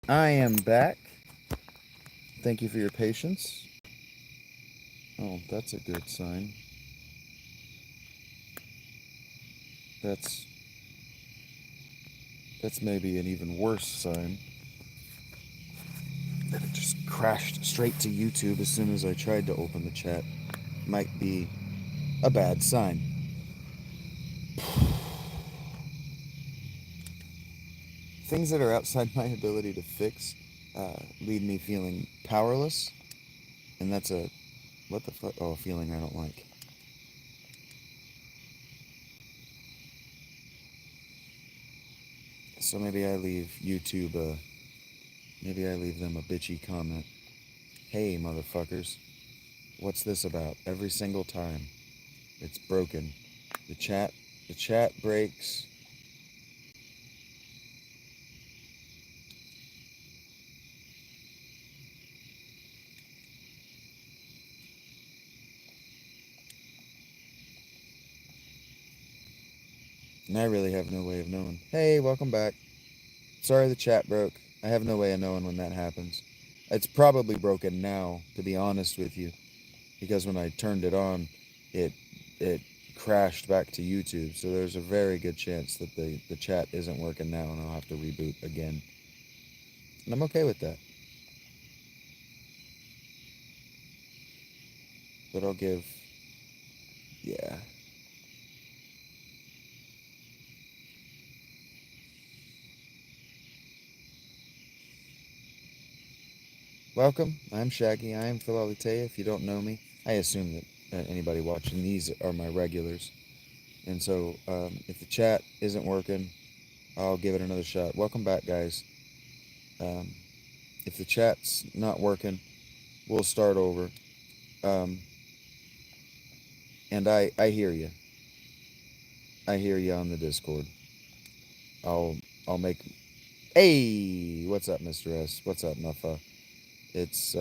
I am back. Thank you for your patience. Oh, that's a good sign. That's that's maybe an even worse sign. That it just crashed straight to YouTube as soon as I tried to open the chat. Might be a bad sign. Things that are outside my ability to fix leave me feeling powerless, and that's a what the fuck? Oh, a feeling I don't like. So maybe I leave YouTube. Maybe I leave them a bitchy comment. Hey, motherfuckers, what's this about? Every single time, it's broken. The chat, the chat breaks. And I really have no way of knowing. Hey, welcome back. Sorry the chat broke. I have no way of knowing when that happens. It's probably broken now, to be honest with you, because when I turned it on, it it crashed back to YouTube. So there's a very good chance that the chat isn't working now, and I'll have to reboot again. And I'm okay with that. But I'll give, yeah. Welcome. I'm Shaggy. I am Phil Alitea. If you don't know me, I assume that anybody watching these are my regulars. And so, if the chat isn't working, I'll give it another shot. Welcome back, guys. Um, if the chat's not working, we'll start over. Um, and I hear you. I hear you on the Discord. I'll I'll make. Hey, what's up, Mr. S? What's up, Muffa? It's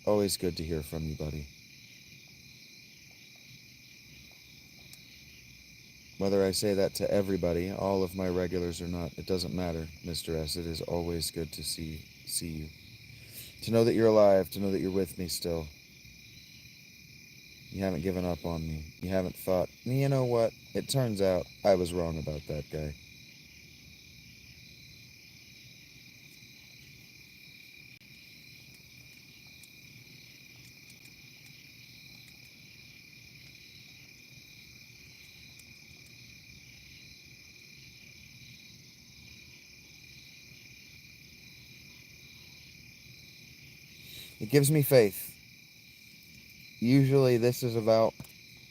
always good to hear from you, buddy. Whether I say that to everybody, all of my regulars or not, it doesn't matter, Mr. S. It is always good to see you. To know that you're alive, to know that you're with me still. You haven't given up on me. You haven't thought, you know what? It turns out I was wrong about that guy. It gives me faith. Usually this is about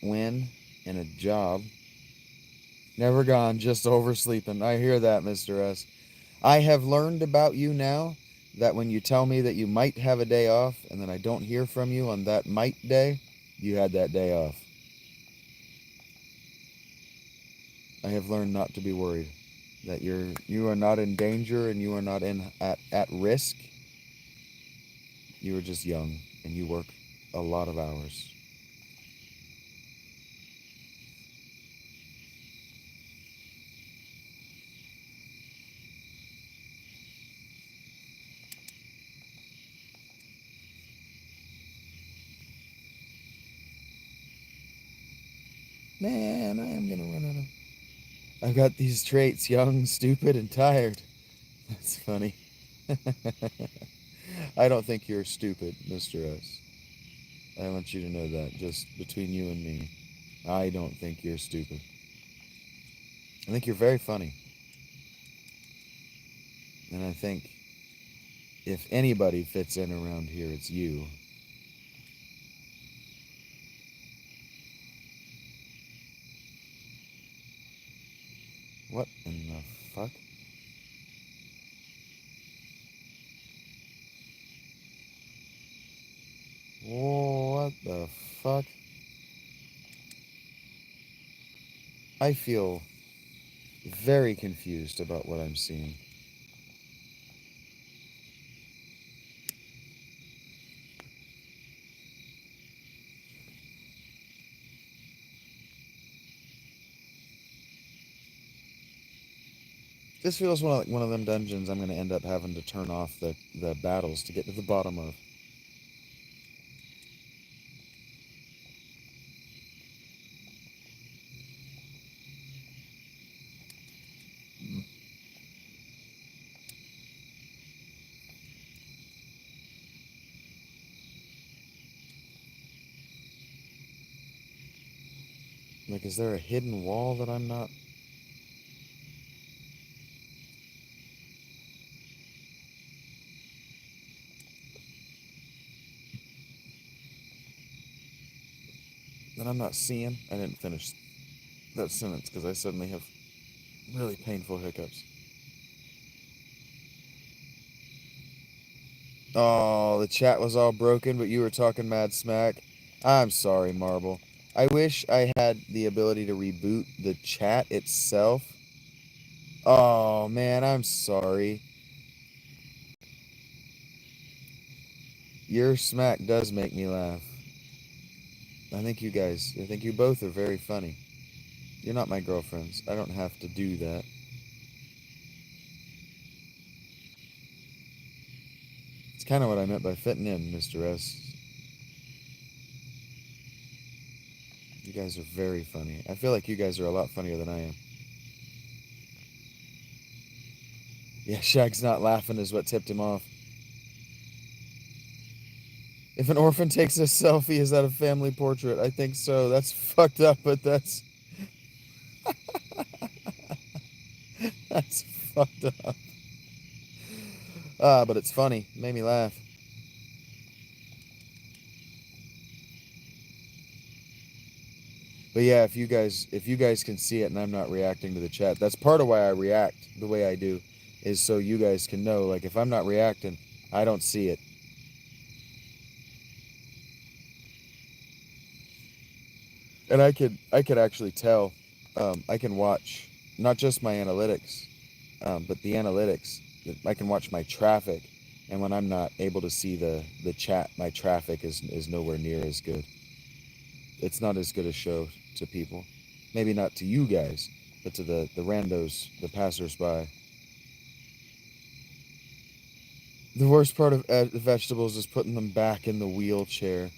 win and a job. Never gone, just oversleeping. I hear that, Mr. S. I have learned about you now that when you tell me that you might have a day off and then I don't hear from you on that might day, you had that day off. I have learned not to be worried that you are not in danger and you are not at risk. You are just young and you work a lot of hours. Man, I am gonna run out of. I've got these traits: young, stupid, and tired. That's funny. I don't think you're stupid, Mr. S. I want you to know that, just between you and me. I don't think you're stupid. I think you're very funny. And I think if anybody fits in around here, it's you. What in the fuck? What the fuck? I feel very confused about what I'm seeing. This feels like one of them dungeons I'm going to end up having to turn off the battles to get to the bottom of. Like, is there a hidden wall that I'm not? That I'm not seeing? I didn't finish that sentence because I suddenly have really painful hiccups. Oh, the chat was all broken, but you were talking mad smack. I'm sorry, Marble. I wish I had the ability to reboot the chat itself. Oh, man, I'm sorry. Your smack does make me laugh. I think you both are very funny. You're not my girlfriends. I don't have to do that. It's kind of what I meant by fitting in, Mr. S. You guys are very funny. I feel like you guys are a lot funnier than I am. Yeah, Shag's not laughing is what tipped him off. If an orphan takes a selfie, is that a family portrait? I think so. That's fucked up, but that's... that's fucked up. But it's funny. It made me laugh. But yeah, if you guys can see it and I'm not reacting to the chat, that's part of why I react the way I do, is so you guys can know, like, if I'm not reacting, I don't see it. And I could actually tell. I can watch not just my analytics, but the analytics. I can watch my traffic, and when I'm not able to see the chat, my traffic is nowhere near as good. It's not as good a show to people. Maybe not to you guys, but to the randos, the passersby. The worst part of vegetables is putting them back in the wheelchair.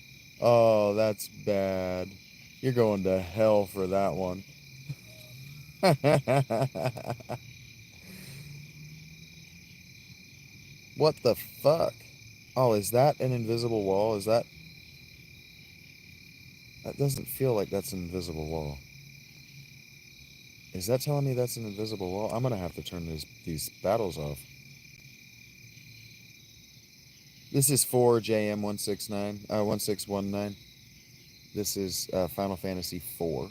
Oh, that's bad. You're going to hell for that one. What the fuck? Oh, is that an invisible wall? Is that... That doesn't feel like that's an invisible wall. Is that telling me that's an invisible wall? I'm gonna have to turn these battles off. This is 4JM169, 1619. This is Final Fantasy 4.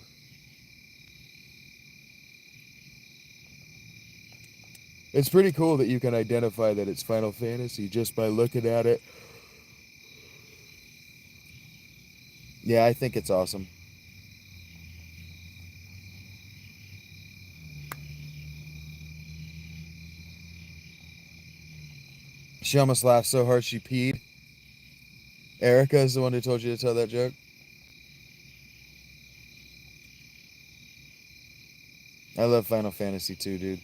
It's pretty cool that you can identify that it's Final Fantasy just by looking at it. Yeah, I think it's awesome. She almost laughed so hard she peed. Erica is the one who told you to tell that joke? I love Final Fantasy 2, dude.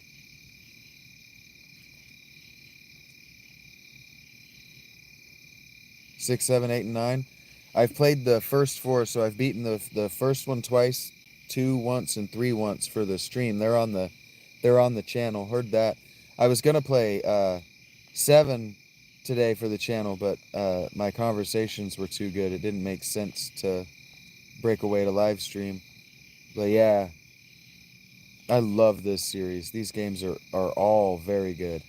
6, 7, 8, and 9. I've played the first 4, so I've beaten the first one twice, 2 once, and 3 once for the stream. They're on the channel. Heard that. I was gonna play 7 today for the channel, but my conversations were too good. It didn't make sense to break away to live stream. But yeah, I love this series. These games are all very good,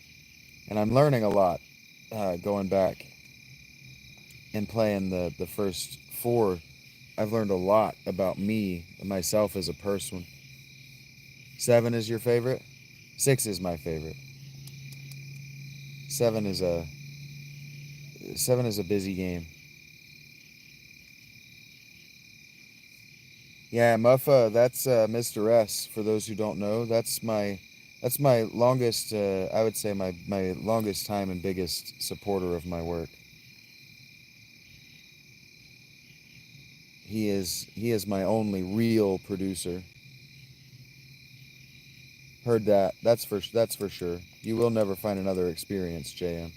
and I'm learning a lot going back and playing the first 4. I've learned a lot about me and myself as a person. 7 is your favorite? 6 is my favorite. 7 is a busy game. Yeah, Muffa, that's Mr. S. For those who don't know, that's my longest. I would say my longest time and biggest supporter of my work. He is my only real producer. Heard that. That's for sure. You will never find another experience, JM.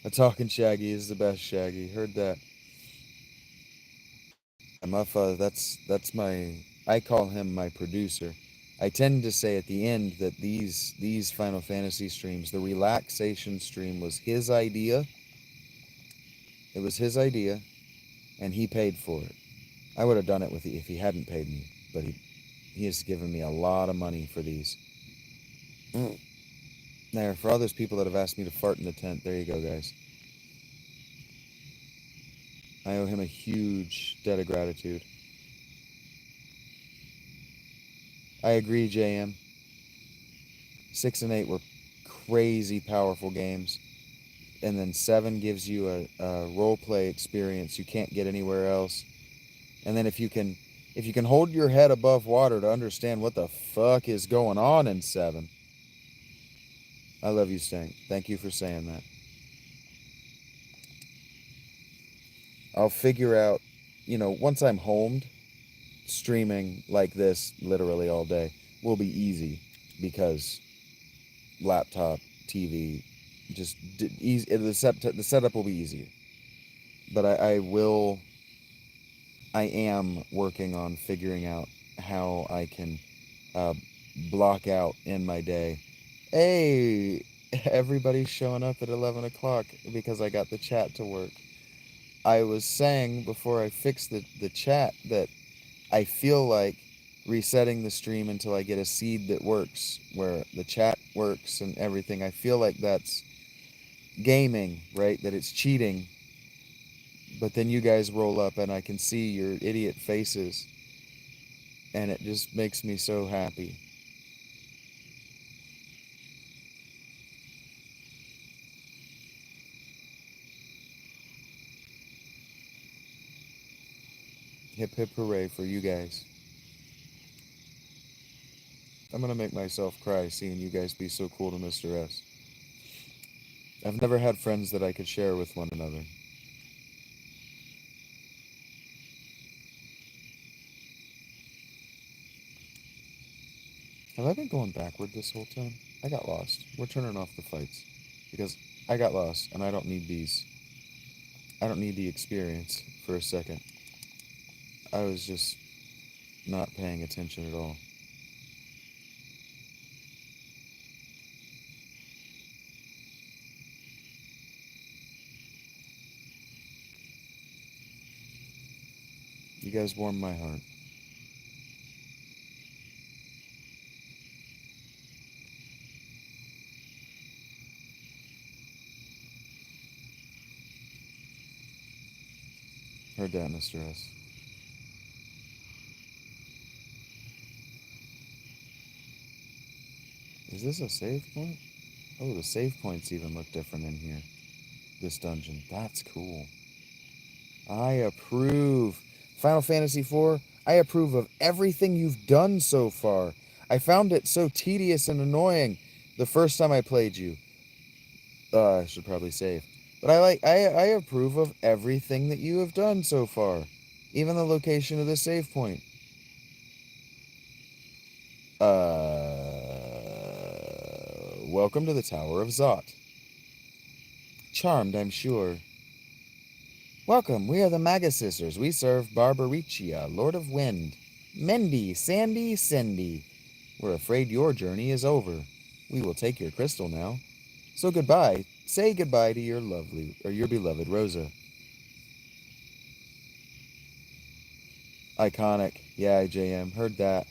A talking Shaggy is the best Shaggy. Heard that. My father, that's my. I call him my producer. I tend to say at the end that these Final Fantasy streams, the relaxation stream was his idea. It was his idea, and he paid for it. I would have done it with if he hadn't paid me, but he has given me a lot of money for these. There, for all those people that have asked me to fart in the tent, there you go, guys. I owe him a huge debt of gratitude. I agree, JM. 6 and 8 were crazy powerful games. And then 7 gives you a role play experience you can't get anywhere else. And then if you can hold your head above water to understand what the fuck is going on in 7. I love you, Stank. Thank you for saying that. I'll figure out, once I'm homed, streaming like this literally all day will be easy because laptop, TV, just easy. The setup will be easier. But I am working on figuring out how I can uh, block out in my day. Hey, everybody's showing up at 11 o'clock because I got the chat to work. I was saying before I fixed the chat that I feel like resetting the stream until I get a seed that works, where the chat works and everything. I feel like that's gaming, right? That it's cheating. But then you guys roll up and I can see your idiot faces, and it just makes me so happy. Hip hip hooray for you guys. I'm gonna make myself cry seeing you guys be so cool to Mr. S. I've never had friends that I could share with one another. Have I been going backward this whole time? I got lost. We're turning off the fights because I got lost and I don't need these. I don't need the experience for a second. I was just not paying attention at all. You guys warmed my heart. Heard that, Mr. S. Is this a save point? Oh, the save points even look different in here. This dungeon. That's cool. I approve. Final Fantasy IV, I approve of everything you've done so far. I found it so tedious and annoying the first time I played you. I should probably save. But I approve of everything that you have done so far. Even the location of the save point. Welcome to the Tower of Zot. Charmed, I'm sure. Welcome, we are the Maga Sisters. We serve Barbaricia, Lord of Wind. Mendy, Sandy, Cindy. We're afraid your journey is over. We will take your crystal now. So goodbye. Say goodbye to your lovely, or your beloved Rosa. Iconic. Yeah, JM. Heard that.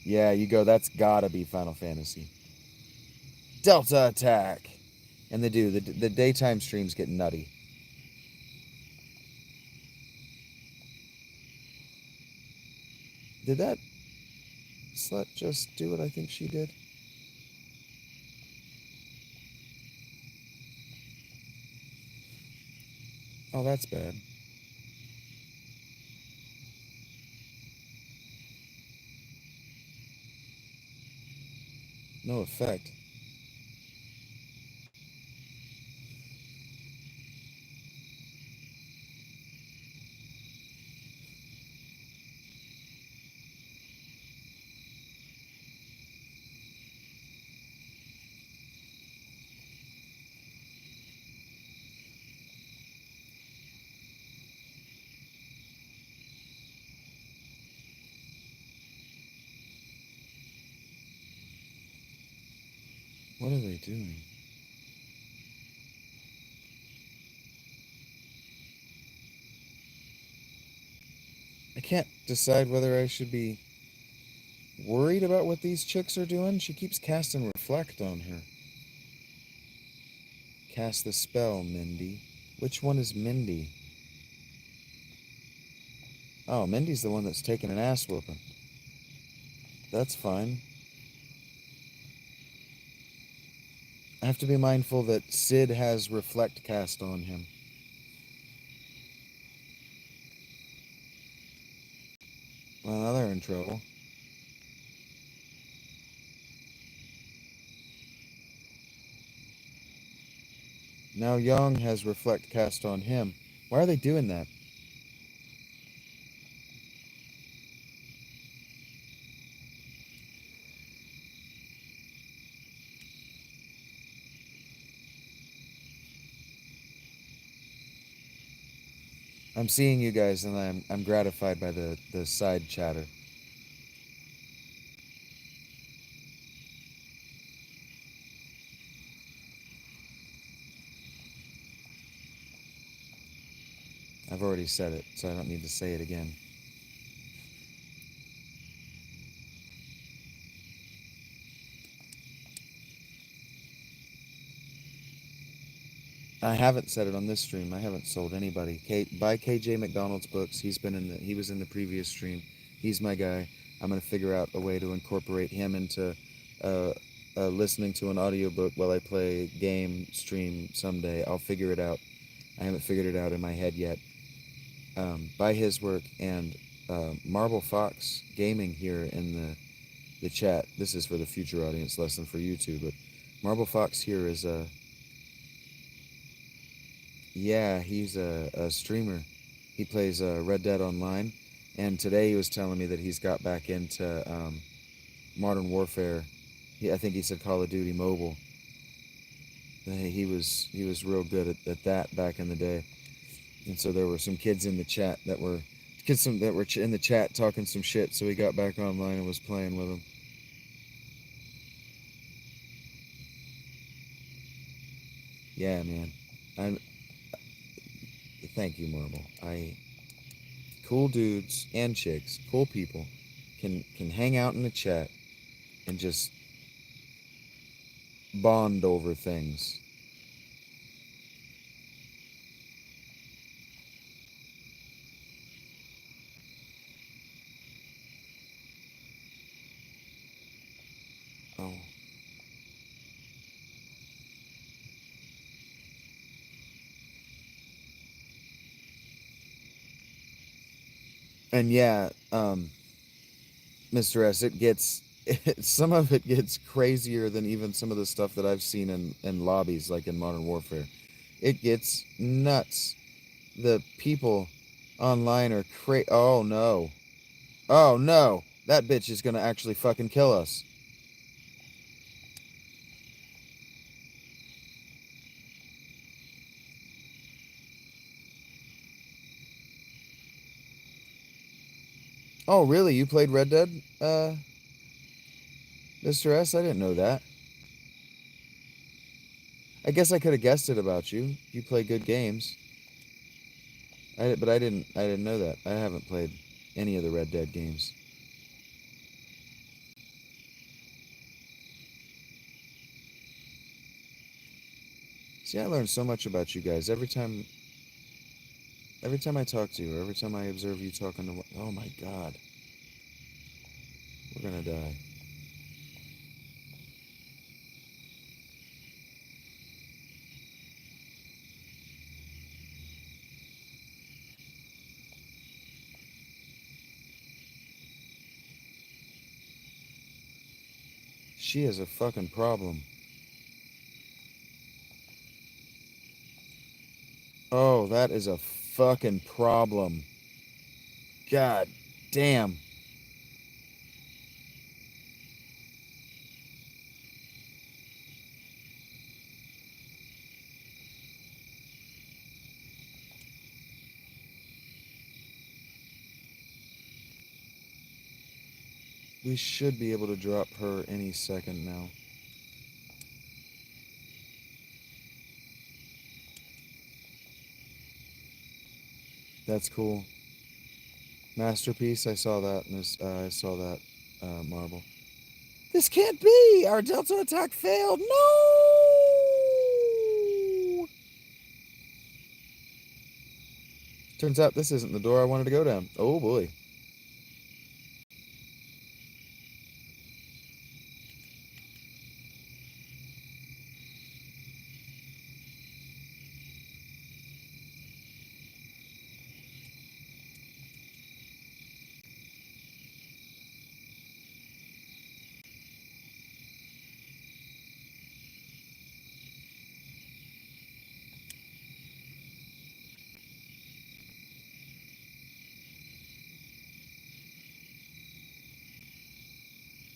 Yeah, you go. That's gotta be Final Fantasy. Delta Attack. And they do. The daytime streams get nutty. Did that slut just do what I think she did? Oh, that's bad. No effect. What are they doing? I can't decide whether I should be worried about what these chicks are doing. She keeps casting Reflect on her. Cast the spell, Mindy. Which one is Mindy? Oh, Mindy's the one that's taking an ass whooping. That's fine. I have to be mindful that Sid has Reflect cast on him. Well, now they're in trouble. Now Young has Reflect cast on him. Why are they doing that? I'm seeing you guys and I'm gratified by the side chatter. I've already said it, so I don't need to say it again. I haven't said it on this stream. I haven't sold anybody. Buy KJ McDonald's books. He was in the previous stream. He's my guy. I'm gonna figure out a way to incorporate him into uh, listening to an audiobook while I play game stream someday. I'll figure it out. I haven't figured it out in my head yet. Buy his work and Marble Fox Gaming here in the chat. This is for the future audience, less than for YouTube. But Marble Fox here is a yeah, he's a streamer. He plays Red Dead Online, and today he was telling me that he's got back into Modern Warfare. I think he said Call of Duty Mobile. He was real good at that back in the day, and so there were some kids in the chat that were in the chat talking some shit. So he got back online and was playing with them. Yeah, man. I thank you, Marble. Cool dudes and chicks, cool people, can hang out in the chat and just bond over things. Oh. And yeah, Mr. S, some of it gets crazier than even some of the stuff that I've seen in lobbies, like in Modern Warfare. It gets nuts. The people online are oh no. Oh no. That bitch is gonna actually fucking kill us. Oh really? You played Red Dead, Mr. S? I didn't know that. I guess I could have guessed it about you. You play good games. But I didn't know that. I haven't played any of the Red Dead games. See, I learn so much about you guys every time I talk to you, or every time I observe you talking to. Oh my God, we're gonna die. She is a fucking problem. Oh, that is a fucking problem. God damn. We should be able to drop her any second now. That's cool. Masterpiece. I saw that. I saw that marble. This can't be! Our Delta attack failed! No! Turns out this isn't the door I wanted to go down. Oh boy.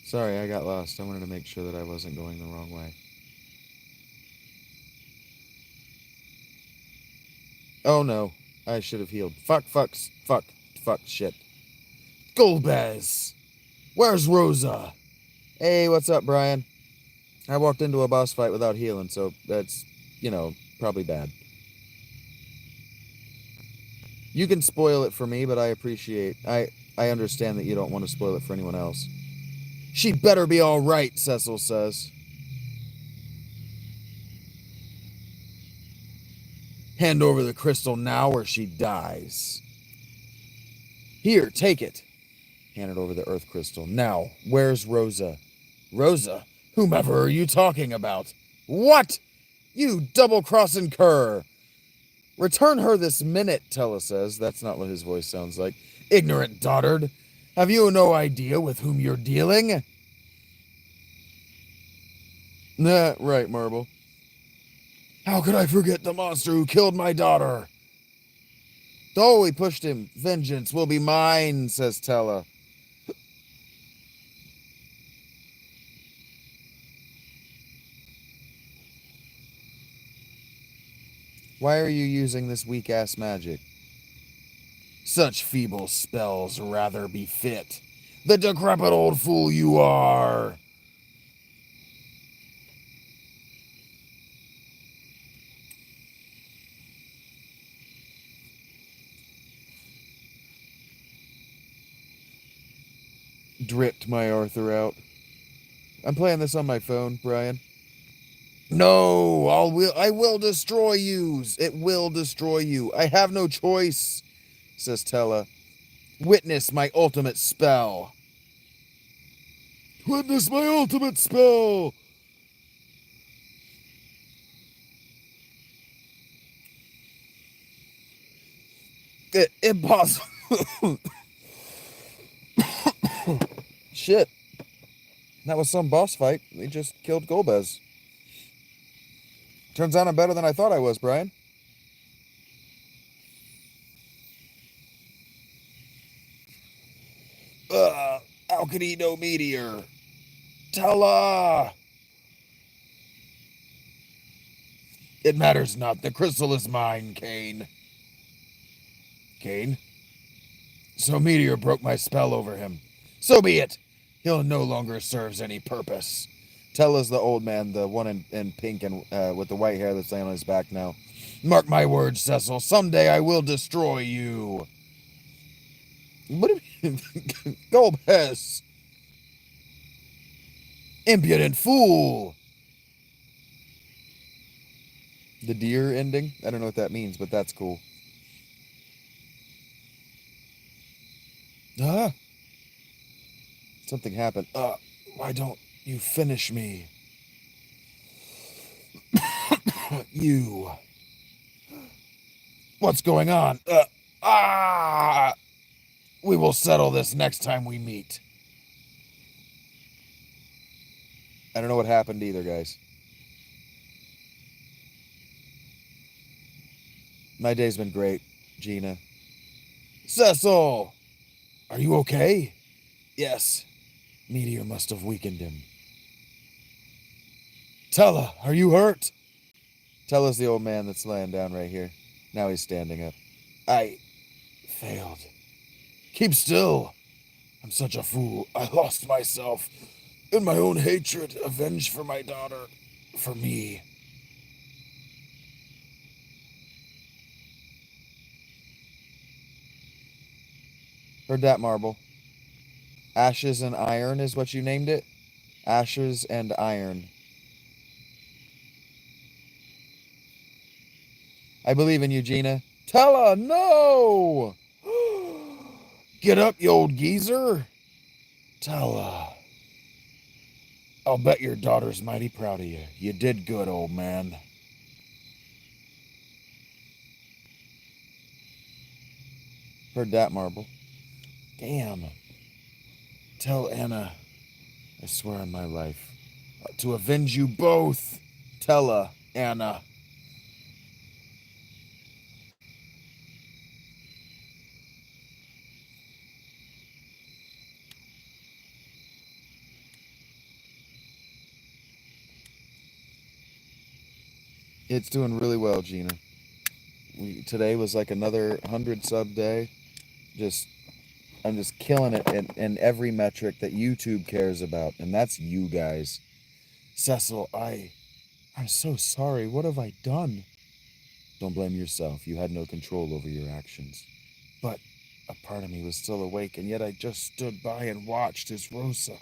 Sorry, I got lost. I wanted to make sure that I wasn't going the wrong way. Oh no. I should have healed. Fuck, shit. Golbez! Where's Rosa? Hey, what's up, Brian? I walked into a boss fight without healing, so that's, probably bad. You can spoil it for me, but I understand that you don't want to spoil it for anyone else. She better be all right, Cecil says. Hand over the crystal now or she dies. Here, take it. Handed over the earth crystal. Now, where's Rosa? Rosa? Whomever are you talking about? What? You double-crossing cur! Return her this minute, Tella says. That's not what his voice sounds like. Ignorant dotard. Have you no idea with whom you're dealing? Nah, right, Marble. How could I forget the monster who killed my daughter? Oh, we pushed him. Vengeance will be mine, says Tella. Why are you using this weak-ass magic? Such feeble spells rather befit the decrepit old fool you are. Dripped my Arthur out. I'm playing this on my phone, Brian. No, I will destroy you. It will destroy you. I have no choice, says Tella. Witness my ultimate spell. Witness my ultimate spell. Impossible. Shit. That was some boss fight. They just killed Golbez. Turns out I'm better than I thought I was, Brian. Alkenido meteor. Tella! It matters not. The crystal is mine, Cain. Cain? So Meteor broke my spell over him. So be it. He'll no longer serves any purpose. Tella's the old man, the one in pink and with the white hair that's laying on his back now. Mark my words, Cecil. Someday I will destroy you. What do you mean? Golbez. Impudent fool. The deer ending? I don't know what that means, but that's cool. Something happened. Why don't you finish me? You. What's going on? We will settle this next time we meet. I don't know what happened either, guys. My day's been great, Gina. Cecil! Are you okay? Yes. Meteor must have weakened him. Tella, are you hurt? Tella's the old man that's laying down right here. Now he's standing up. I failed. Keep still. I'm such a fool. I lost myself in my own hatred, avenged for my daughter, for me. Heard that, Marble. Ashes and Iron is what you named it? Ashes and Iron. I believe in you, Gina. Tella, no! Get up, you old geezer. Tella. I'll bet your daughter's mighty proud of you. You did good, old man. Heard that, Marble. Damn. Tell Anna, I swear on my life, to avenge you both. Tella, Anna. It's doing really well, Gina. Today was like another 100 sub day. I'm just killing it in every metric that YouTube cares about, and that's you guys. Cecil, I'm so sorry. What have I done? Don't blame yourself. You had no control over your actions. But a part of me was still awake, and yet I just stood by and watched as Rosa.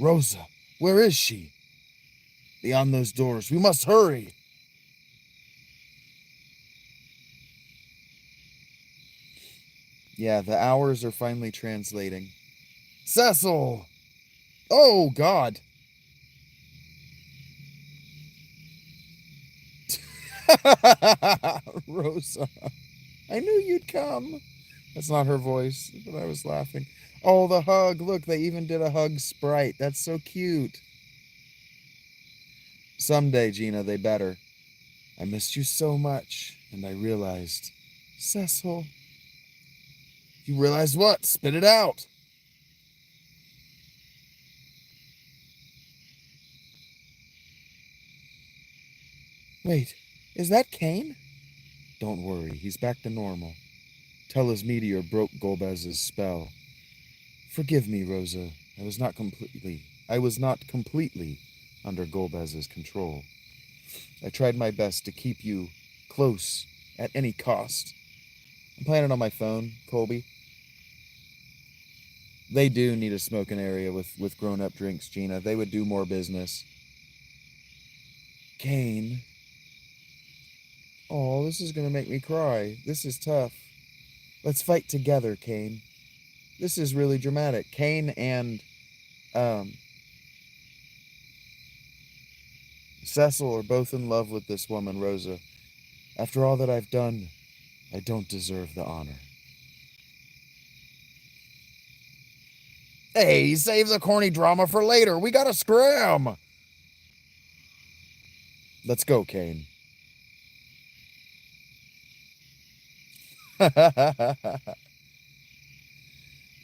Rosa, where is she? Beyond those doors. We must hurry. Yeah, the hours are finally translating. Cecil! Oh, God. Rosa. I knew you'd come. That's not her voice, but I was laughing. Oh, the hug. Look, they even did a hug sprite. That's so cute. Someday, Gina, they better. I missed you so much, and I realized. Cecil. You realized what? Spit it out. Wait, is that Kane? Don't worry, he's back to normal. Tella's meteor broke Golbez's spell. Forgive me, Rosa. I was not completely under Golbez's control. I tried my best to keep you close at any cost. I'm playing it on my phone, Colby. They do need a smoking area with grown-up drinks, Gina. They would do more business. Kane. Oh, this is gonna make me cry. This is tough. Let's fight together, Kane. This is really dramatic. Kane and Cecil are both in love with this woman, Rosa. After all that I've done, I don't deserve the honor. Hey, save the corny drama for later. We gotta scram. Let's go, Kane.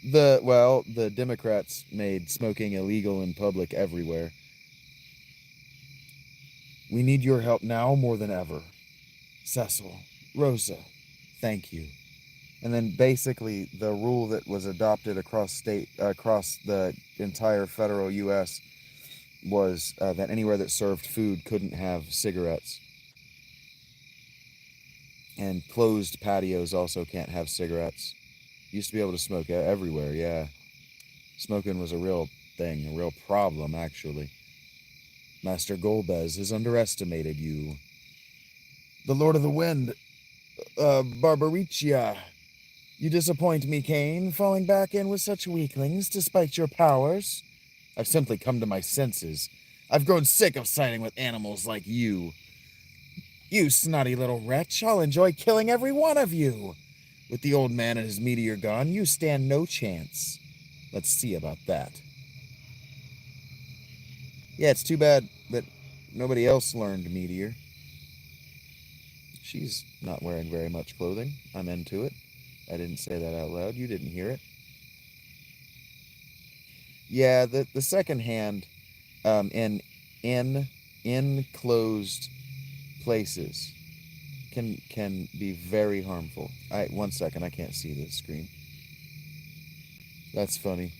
The Democrats made smoking illegal in public everywhere. We need your help now more than ever. Cecil, Rosa, thank you. And then basically the rule that was adopted across the entire federal U.S. was that anywhere that served food couldn't have cigarettes. And closed patios also can't have cigarettes. Used to be able to smoke everywhere, yeah. Smoking was a real thing, a real problem, actually. Master Golbez has underestimated you. The Lord of the Wind, Barbaricia. You disappoint me, Kane, falling back in with such weaklings despite your powers. I've simply come to my senses. I've grown sick of siding with animals like you. You snotty little wretch, I'll enjoy killing every one of you. With the old man and his meteor gone, you stand no chance. Let's see about that. Yeah, it's too bad that nobody else learned meteor. She's not wearing very much clothing. I'm into it. I didn't say that out loud. You didn't hear it. Yeah, the second hand in enclosed places can be very harmful. 1 second, I can't see the screen. That's funny.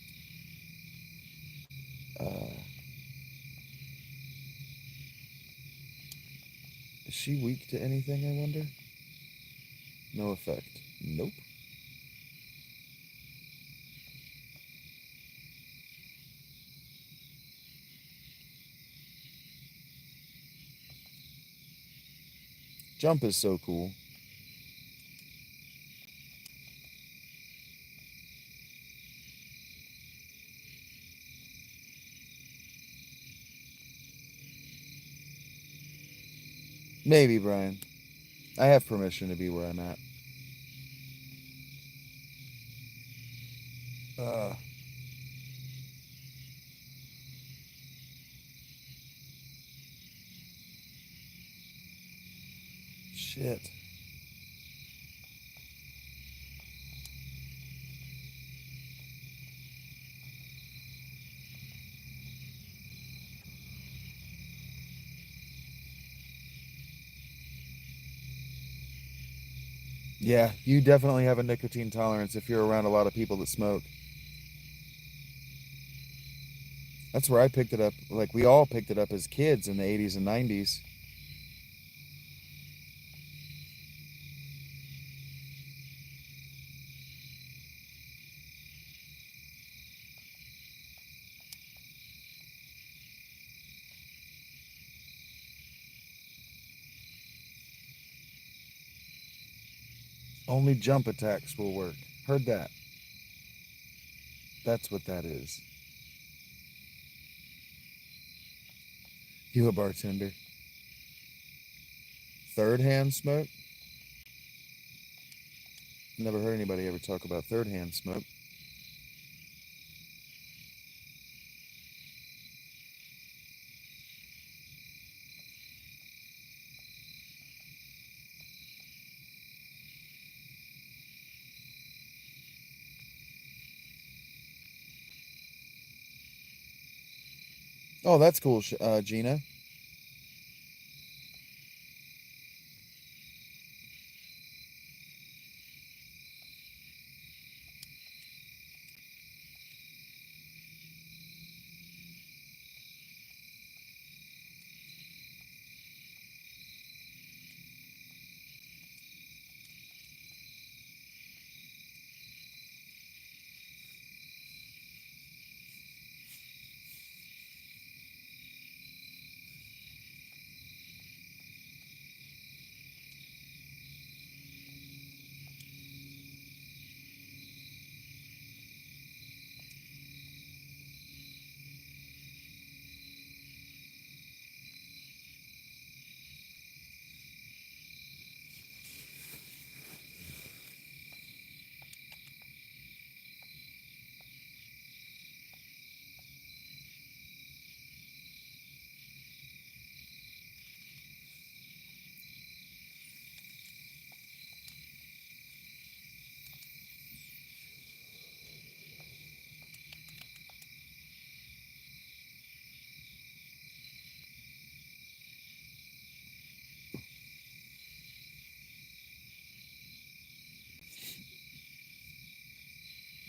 Is she weak to anything, I wonder? No effect. Nope. Jump is so cool. Maybe, Brian. I have permission to be where I'm at. Shit. Yeah, you definitely have a nicotine tolerance if you're around a lot of people that smoke. That's where I picked it up. Like, we all picked it up as kids in the 80s and 90s. Only jump attacks will work. Heard that. That's what that is. You a bartender? Third hand smoke? Never heard anybody ever talk about third hand smoke. Oh, that's cool, Gina.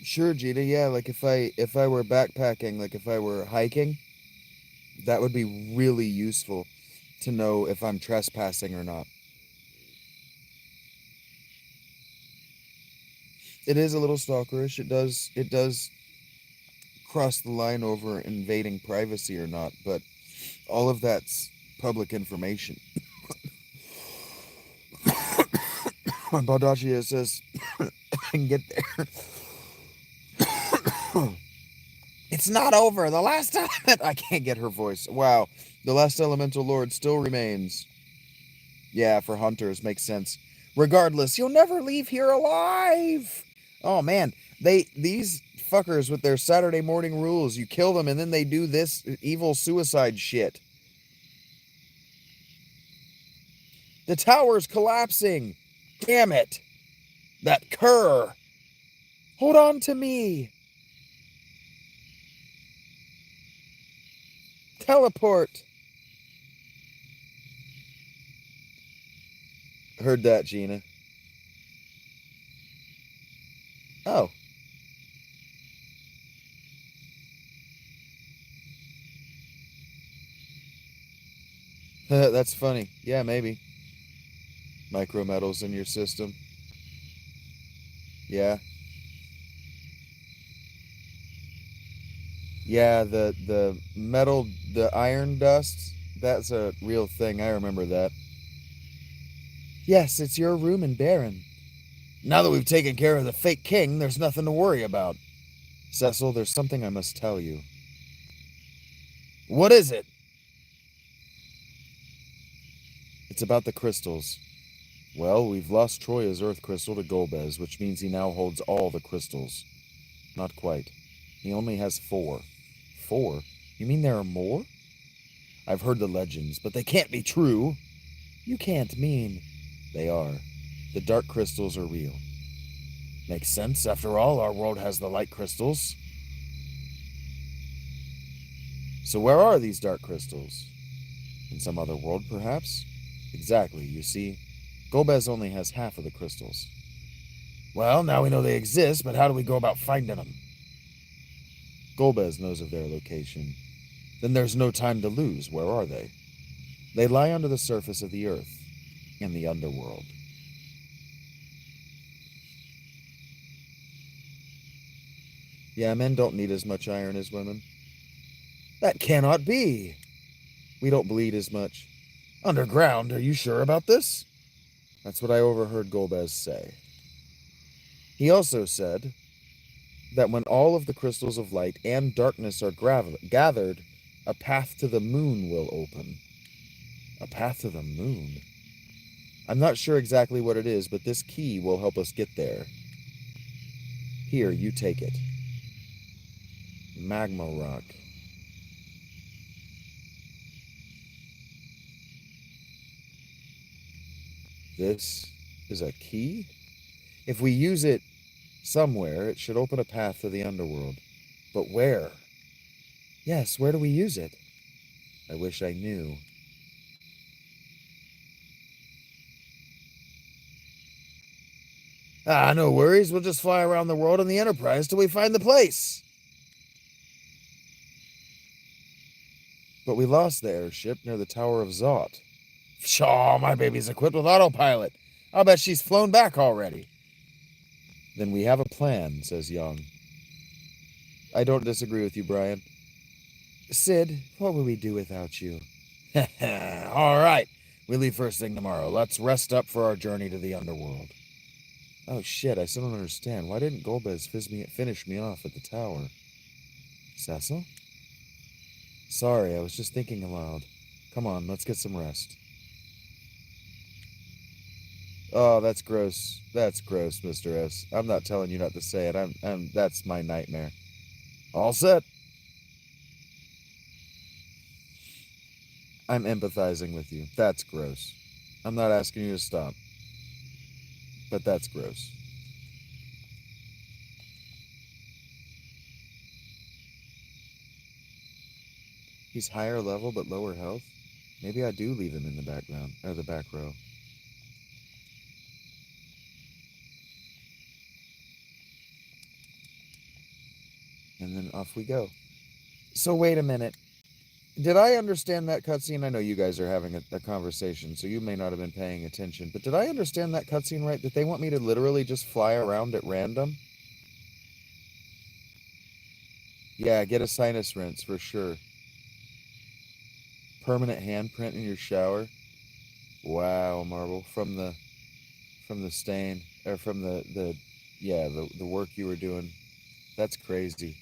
Sure, Gina. Yeah, like if I were backpacking, like if I were hiking, that would be really useful to know if I'm trespassing or not. It is a little stalkerish. It does cross the line over invading privacy or not, but all of that's public information. Baldaccia says I can get there. It's not over. The last element. I can't get her voice. Wow. The last elemental lord still remains. Yeah, for hunters makes sense. Regardless, you'll never leave here alive. Oh man, these fuckers with their Saturday morning rules. You kill them and then they do this evil suicide shit. The tower's collapsing. Damn it. That cur. Hold on to me. Teleport. Heard that, Gina. Oh. That's funny. Yeah, maybe. Micro metals in your system. Yeah. Yeah, the metal, the iron dust, that's a real thing. I remember that. Yes, it's your room in Baron. Now that we've taken care of the fake king, there's nothing to worry about. Cecil, there's something I must tell you. What is it? It's about the crystals. Well, we've lost Troya's Earth Crystal to Golbez, which means he now holds all the crystals. Not quite. He only has 4. 4? You mean there are more? I've heard the legends, but they can't be true. You can't mean. They are. The dark crystals are real. Makes sense. After all, our world has the light crystals. So where are these dark crystals? In some other world, perhaps? Exactly, you see. Golbez only has half of the crystals. Well, now we know they exist, but how do we go about finding them? Golbez knows of their location. Then there's no time to lose. Where are they? They lie under the surface of the earth, in the underworld. Yeah, men don't need as much iron as women. That cannot be. We don't bleed as much. Underground, are you sure about this? That's what I overheard Golbez say. He also said that when all of the crystals of light and darkness are gathered, a path to the moon will open. A path to the moon? I'm not sure exactly what it is, but this key will help us get there. Here, you take it. Magma rock. This is a key? If we use it somewhere, it should open a path to the underworld. But where? Yes, where do we use it? I wish I knew. Ah, no worries. We'll just fly around the world in the Enterprise till we find the place. But we lost the airship near the Tower of Zot. Pshaw, my baby's equipped with autopilot. I'll bet she's flown back already. Then we have a plan, says Young. I don't disagree with you, Brian. Sid, what will we do without you? All right. We leave first thing tomorrow. Let's rest up for our journey to the underworld. Oh shit, I still don't understand. Why didn't Golbez finish me off at the tower? Cecil? Sorry, I was just thinking aloud. Come on, let's get some rest. Oh, that's gross. That's gross, Mr. S. I'm not telling you not to say it. That's my nightmare. All set. I'm empathizing with you. That's gross. I'm not asking you to stop. But that's gross. He's higher level but lower health? Maybe I do leave him in the background, or the back row. And then off we go. So wait a minute. Did I understand that cutscene? I know you guys are having a conversation, so you may not have been paying attention, but did I understand that cutscene right? That they want me to literally just fly around at random? Yeah, get a sinus rinse for sure. Permanent handprint in your shower. Wow, Marble. From the stain, or from the work you were doing. That's crazy.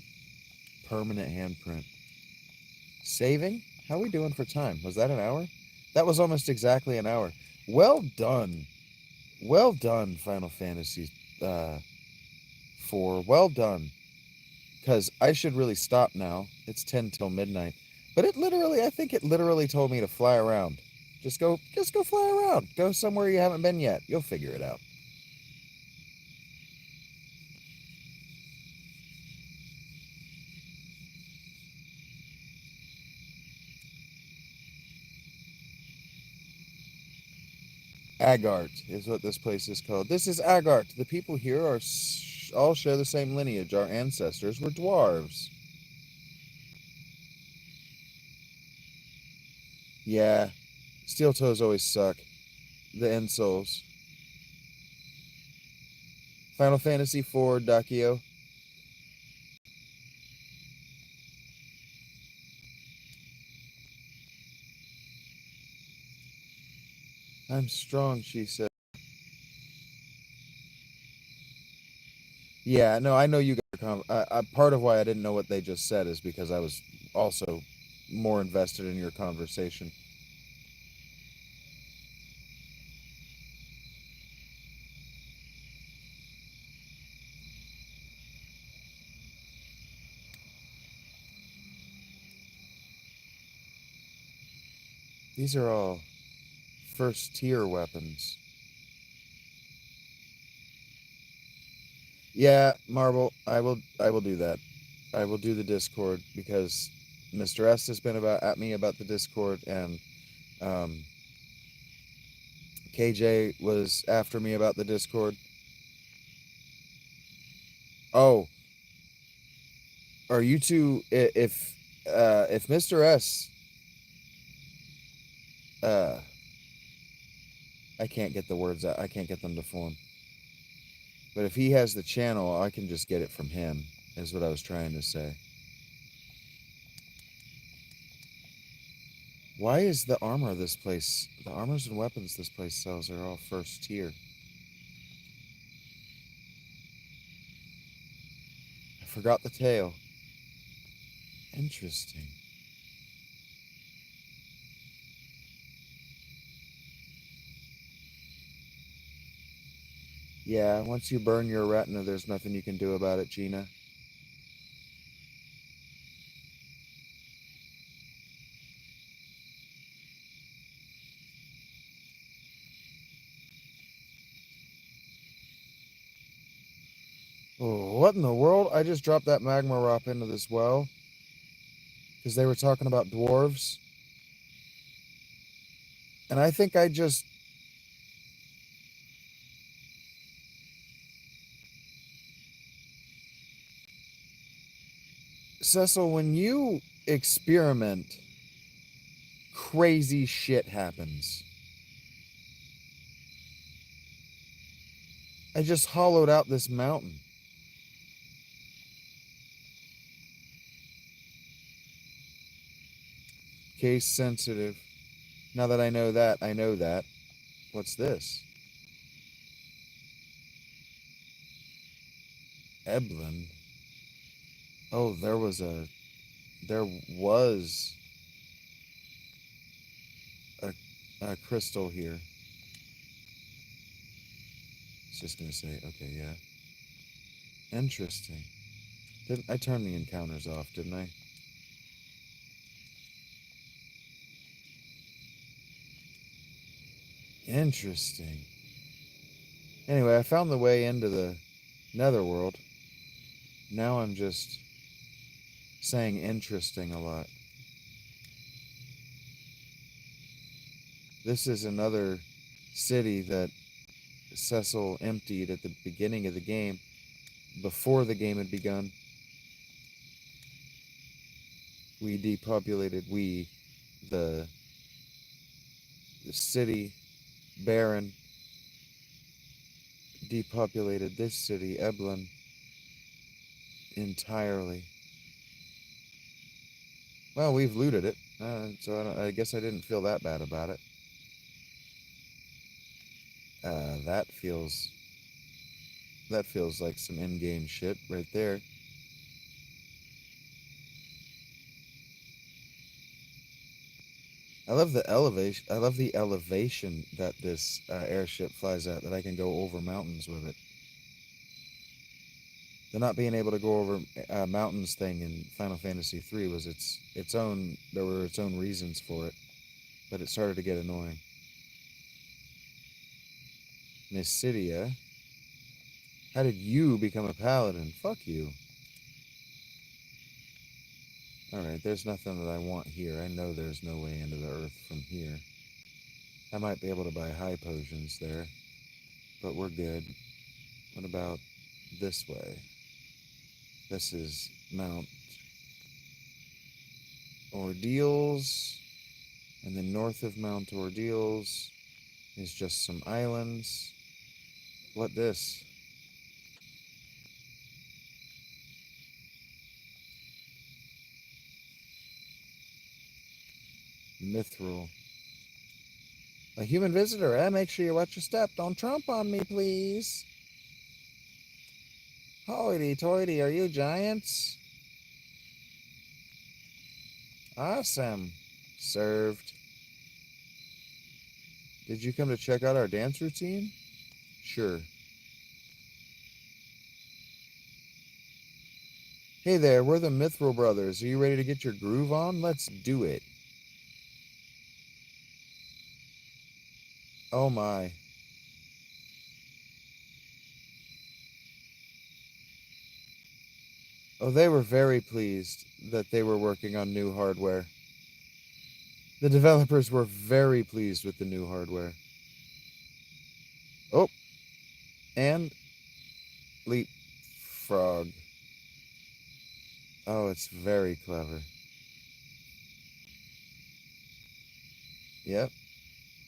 Permanent handprint. Saving? How are we doing for time? Was that an hour? That was almost exactly an hour. Well done. Well done, Final Fantasy 4. Well done. Because I should really stop now. It's 10 till midnight. But I think it literally told me to fly around. Just go fly around. Go somewhere you haven't been yet. You'll figure it out. Agart is what this place is called. This is Agart. The people here all share the same lineage. Our ancestors were dwarves. Yeah, steel toes always suck. The insoles. Final Fantasy IV, Dakio. I'm strong, she said. Yeah, no, I know you guys part of why I didn't know what they just said is because I was also more invested in your conversation. These are all first tier weapons. Yeah, Marble, I will do that. I will do the Discord because Mr. S has been at me about the Discord, and um, KJ was after me about the Discord. Oh, are you two? If Mr. S, uh, I can't get the words out. I can't get them to form. But if he has the channel, I can just get it from him. Is what I was trying to say. Why is the armor this place? The armors and weapons this place sells are all first tier. I forgot the tail. Interesting. Yeah, once you burn your retina, there's nothing you can do about it, Gina. Oh, what in the world? I just dropped that magma rock into this well because they were talking about dwarves. And I think I just... Cecil, when you experiment, crazy shit happens. I just hollowed out this mountain. Case sensitive. Now that I know that, I know that. What's this? Eblin. Oh, there was a a crystal here. It's just gonna say, okay, yeah. Interesting. Didn't I turn the encounters off, didn't I? Interesting. Anyway, I found the way into the netherworld. Now I'm just saying interesting a lot. This is another city that Cecil emptied at the beginning of the game, before the game had begun. We depopulated, the city, Baron, depopulated this city, Eblin, entirely. Well, we've looted it, so I guess I didn't feel that bad about it. That feels like some in-game shit right there. I love the elevation. I love the elevation that this airship flies at. That I can go over mountains with it. The not being able to go over mountains thing in Final Fantasy III was its own. There were its own reasons for it, but it started to get annoying. Mysidia, how did you become a paladin? Fuck you. Alright, there's nothing that I want here. I know there's no way into the earth from here. I might be able to buy high potions there, but we're good. What about this way? This is Mount Ordeals, and then north of Mount Ordeals is just some islands. What this? Mithril. A human visitor, eh? Make sure you watch your step. Don't trump on me, please. Hoity-toity, are you giants? Awesome. Served. Did you come to check out our dance routine? Sure. Hey there, we're the Mithril Brothers. Are you ready to get your groove on? Let's do it. Oh my. Oh, they were very pleased that they were working on new hardware. The developers were very pleased with the new hardware. Oh, and leapfrog. Oh, it's very clever. Yep.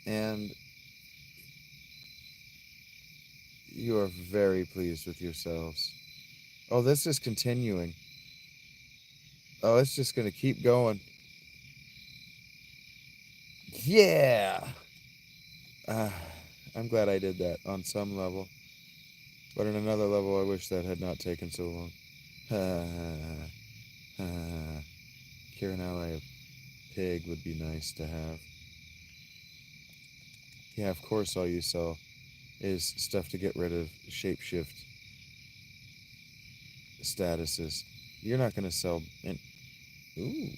And you are very pleased with yourselves. Oh, this is continuing. Oh, it's just going to keep going. Yeah! I'm glad I did that on some level. But on another level, I wish that had not taken so long. Kieran ally a pig would be nice to have. Yeah, of course all you sell is stuff to get rid of shapeshift statuses. You're not going to sell... Ooh.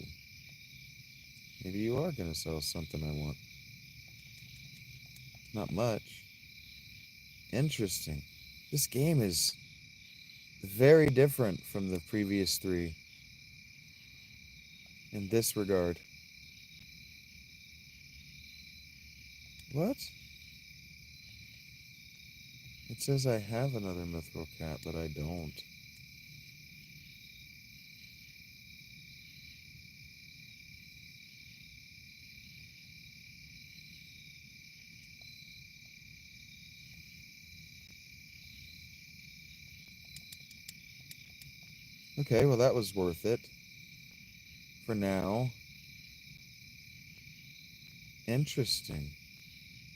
Maybe you are going to sell something I want. Not much. Interesting. This game is very different from the previous three in this regard. What? It says I have another mithril cat, but I don't. Okay, well that was worth it. For now. Interesting.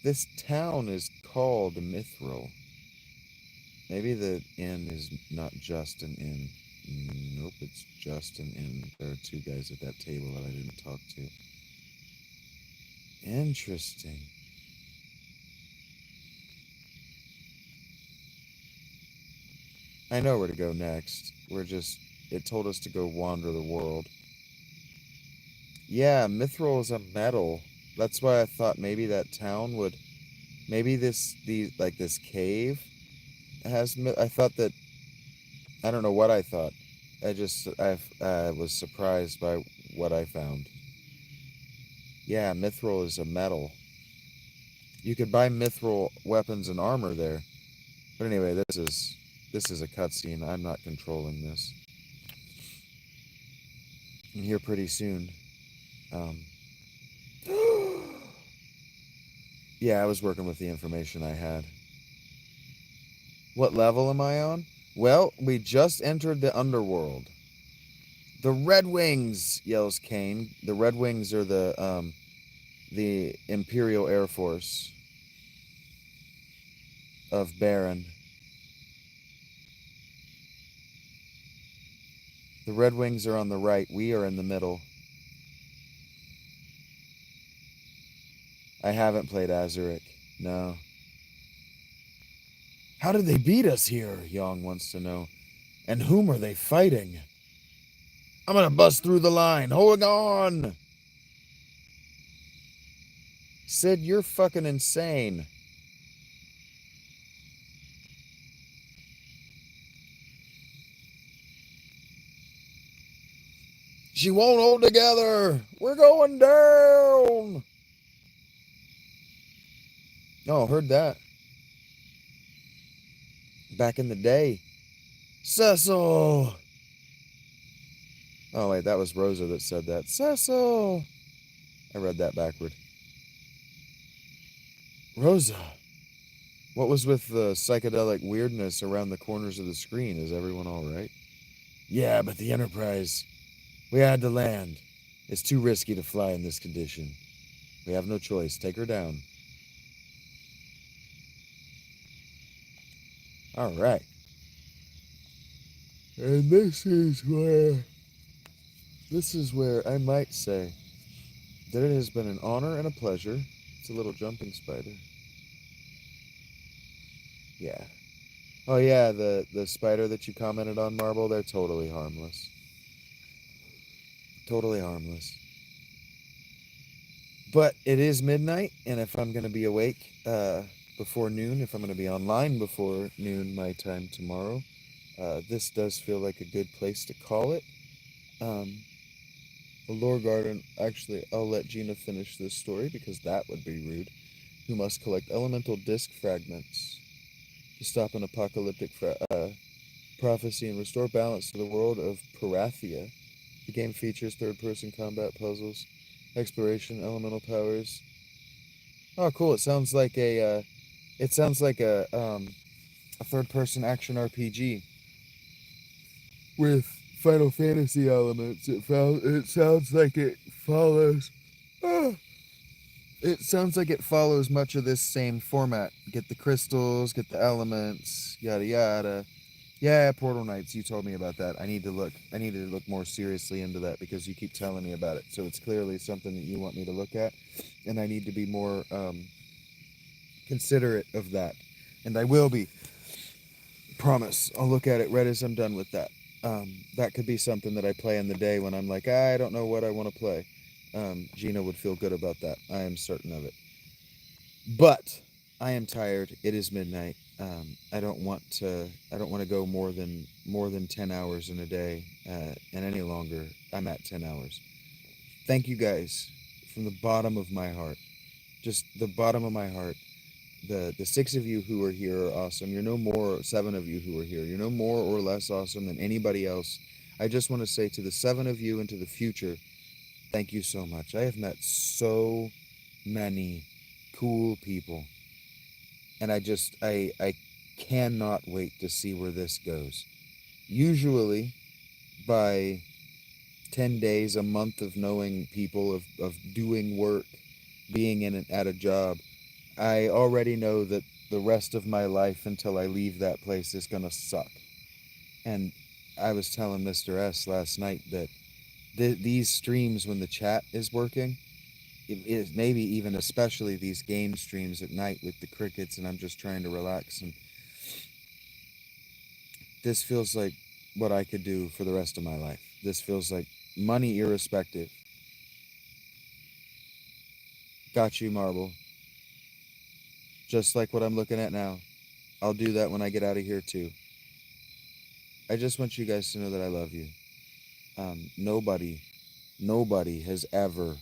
This town is called Mithril. Maybe the inn is not just an inn. Nope, it's just an inn. There are two guys at that table that I didn't talk to. Interesting. I know where to go next. It told us to go wander the world. Yeah, Mithril is a metal. That's why I thought maybe that town would... Maybe this cave has... I thought that... I don't know what I thought. I was surprised by what I found. Yeah, Mithril is a metal. You could buy Mithril weapons and armor there. But anyway, this is a cutscene. I'm not controlling this. I'm here pretty soon. Yeah, I was working with the information I had. What level am I on? Well, we just entered the underworld. The Red Wings, yells Kane. The Red Wings are the Imperial Air Force of Baron. The Red Wings are on the right. We are in the middle. I haven't played Azuric. No. How did they beat us here? Yong wants to know. And whom are they fighting? I'm gonna bust through the line. Hold on! Sid, you're fucking insane. She won't hold together. We're going down. Oh, heard that. Back in the day. Cecil. Oh, wait, that was Rosa that said that. Cecil. I read that backward. Rosa. What was with the psychedelic weirdness around the corners of the screen? Is everyone all right? Yeah, but the Enterprise... We had to land. It's too risky to fly in this condition. We have no choice. Take her down. All right. And this is where I might say that it has been an honor and a pleasure. It's a little jumping spider. Yeah. Oh yeah, the spider that you commented on, Marble, they're totally harmless. Totally harmless. But it is midnight, and if I'm going to be awake before noon, if I'm going to be online before noon my time tomorrow, this does feel like a good place to call it. The lore garden, actually, I'll let Gina finish this story because that would be rude. Who must collect elemental disc fragments to stop an apocalyptic prophecy and restore balance to the world of Parathia. The game features third-person combat puzzles, exploration, elemental powers. Oh, cool! It sounds like a third-person action RPG with Final Fantasy elements. It sounds like it follows. Ah, it sounds like it follows much of this same format. Get the crystals, get the elements, yada yada. Yeah, Portal Knights, you told me about that. I need to look more seriously into that because you keep telling me about it. So it's clearly something that you want me to look at, and I need to be more considerate of that. And I will be. Promise. I'll look at it right as I'm done with that. That could be something that I play in the day when I'm like, I don't know what I want to play. Gina would feel good about that. I am certain of it. But I am tired. It is midnight. I don't want to. I don't want to go more than 10 hours in a day, and any longer. I'm at 10 hours. Thank you guys from the bottom of my heart. Just the bottom of my heart. The six of you who are here are awesome. You're no more, seven of you who are here. You're no more or less awesome than anybody else. I just want to say to the seven of you into the future, thank you so much. I have met so many cool people. And I cannot wait to see where this goes. Usually by 10 days, a month of knowing people, of doing work, being at a job, I already know that the rest of my life until I leave that place is going to suck. And I was telling Mr. S last night that these streams, when the chat is working, it is maybe even especially these game streams at night with the crickets, and I'm just trying to relax. And this feels like what I could do for the rest of my life. This feels like money irrespective. Got you, Marble. Just like what I'm looking at now. I'll do that when I get out of here too. I just want you guys to know that I love you. Nobody has ever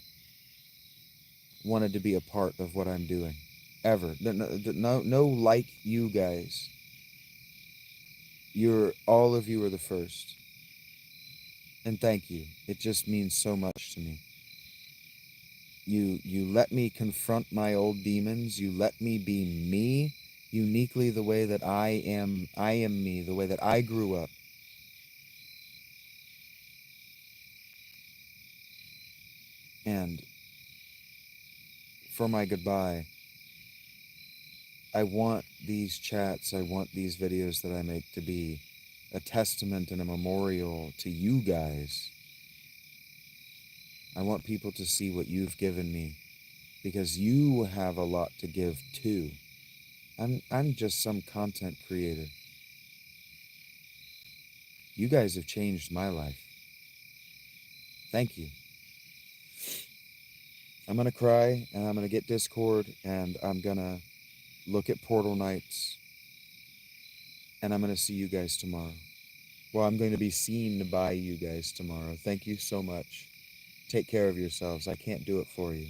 wanted to be a part of what I'm doing. Ever. No, like you guys. All of you are the first. And thank you. It just means so much to me. You let me confront my old demons. You let me be me, uniquely the way that I am me, the way that I grew up. And for my goodbye, I want these chats, I want these videos that I make to be a testament and a memorial to you guys. I want people to see what you've given me, because you have a lot to give too. I'm just some content creator. You guys have changed my life. Thank you. I'm going to cry, and I'm going to get Discord, and I'm going to look at Portal Knights, and I'm going to see you guys tomorrow. Well, I'm going to be seen by you guys tomorrow. Thank you so much. Take care of yourselves. I can't do it for you.